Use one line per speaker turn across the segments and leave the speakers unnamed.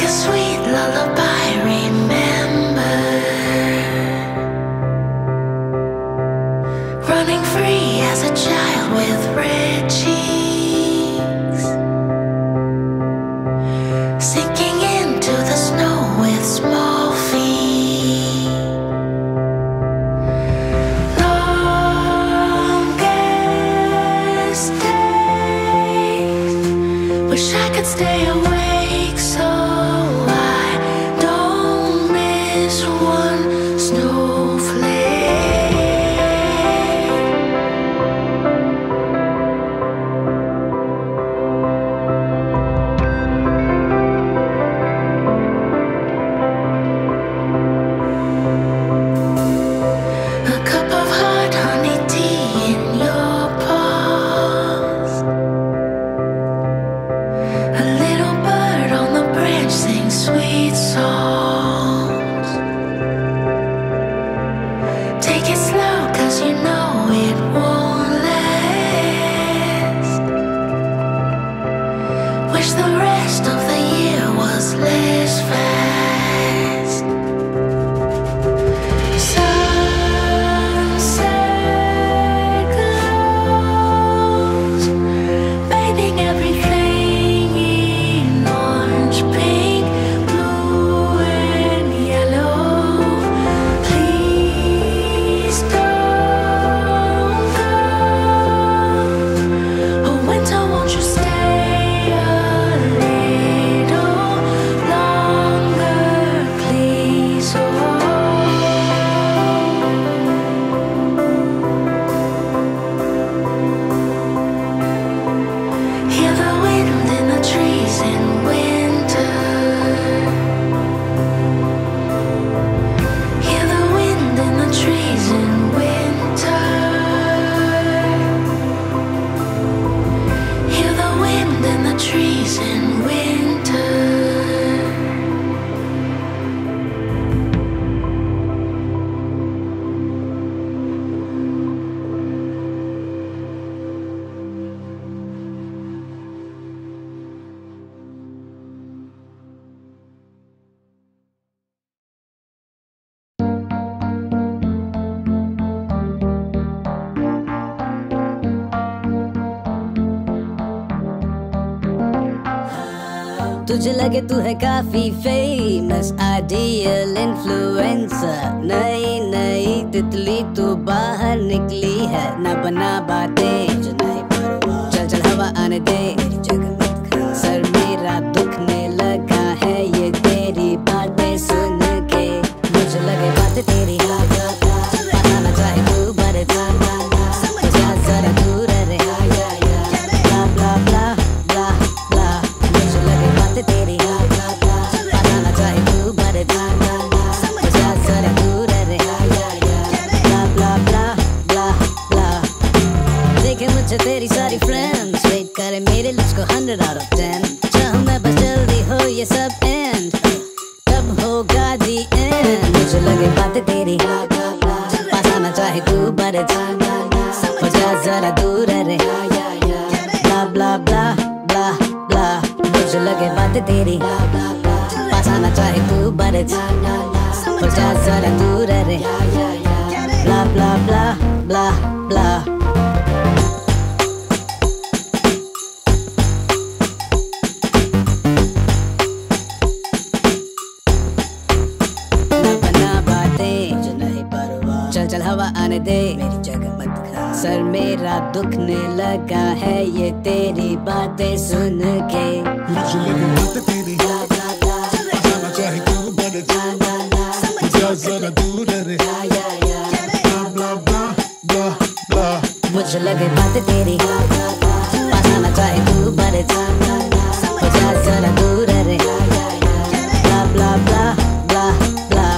sweet lullaby, remember, running free as a child with red cheeks, sinking into the snow with small feet. Longest days, wish I could stay awake so I don't miss one snowflake. A cup of hot honey tea in your paws. A little bird on the branch sings sweet songs. Take it slow, 'cause you know it won't last. Wish the rest of the year was less fast. Sunset glows, bathing everything in orange, pink, blue, and yellow. Please don't go. Oh, winter, won't you stay a little longer, please? Oh. Hear the wind in the trees in winter. Hear the wind in the trees in winter. Hear the wind in the trees in winter.
तुझे लगे तू है काफी famous, ideal influencer, नई नई तितली तू बाहर निकली है, ना बना बातें, चल चल हवा आने दे, सर मेरा दुखने लगा है ये तेरी बातें सुन के, मुझे लगे बातें तेरी, बताना चाहे तू बड़े, जा जरा दूर रे, ब्ला ब्ला ब्ला ब्ला ब्ला, मुझे लगे बातें तेरी, बताना चाहे तू बड़े, जा जरा दूर रे, ब्ला ब्ला ब्ला ब्ला ब्ला। देखे मुझे तेरी सारी फ्रेंड्स, रेट करे मेरे लुक्स को 100 out of 10, चाहूँ मैं बस जल्दी हो ये सब एंड, तब होगा दी एंड, मुझे लगे बातें तेरी, बताना चाहे तू बड़े, हो जा जरा दूर रे, ब्ला ब्ला ब्ला ब्ला ब्ला, मुझे लगे बातें तेरी, बताना चाहे तू बड़े, हो जा जरा दूर रे, ब्ला ब्ला ब्ला ब्ला ब्ला। ना बना बातें, चल चल हवा आने दे, मेरी जगह मत खा, सर मेरा दुखने लगा है ये तेरी बातें सुन के,
मुझे लगे बातें तेरी, जाना चाहे तू बड़े, जा जरा दूर रे, ब्ला ब्ला ब्ला ब्ला ब्ला।
मुझे लगे बातें तेरी, बताना चाहे तू बड़े, हो जा जरा दूर रे, ब्ला ब्ला ब्ला ब्ला ब्ला।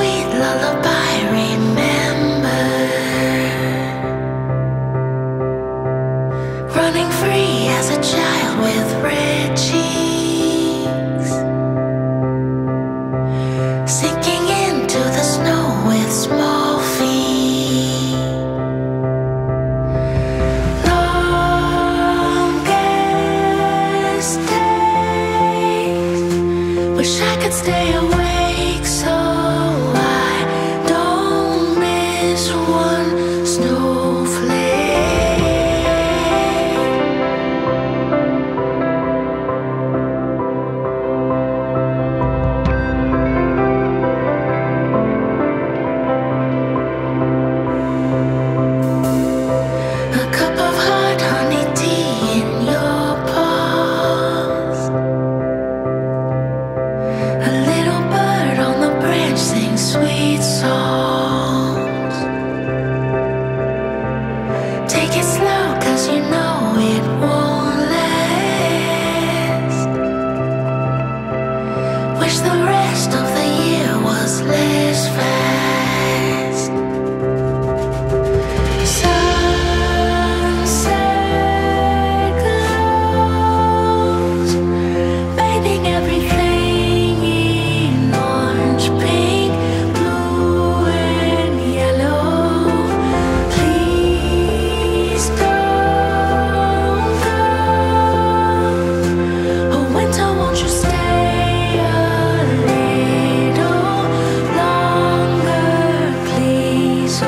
sweet lullaby, remember. Running free as a child with red cheeks, sinking into the snow with small feet. Longest days, wish I could stay awake so I don't miss one snowflake. A cup of hot honey tea in your paws. A little bird on the branch sings sweet songs. Take it slow, 'cause you know it won't last. Wish the rest of the year was less fast. Sunset glows, bathing everything in orange, pink, blue, and yellow. Please don't go. Oh, winter, won't you stay a little longer, please? Oh.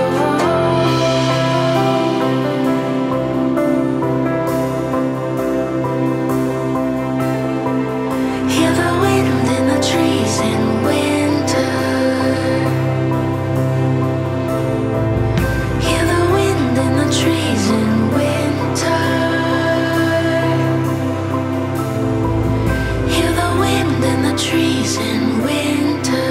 Hear the wind in the trees in winter. Hear the wind in the trees in winter. Hear the wind in the trees in winter.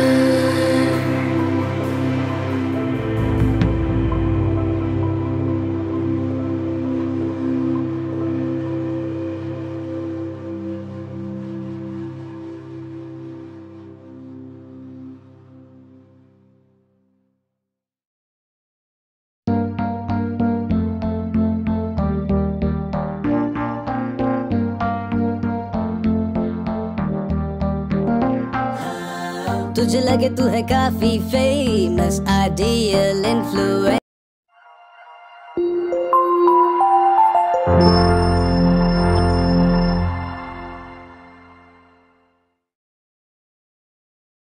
तुझे लगे तू है काफी famous, ideal influence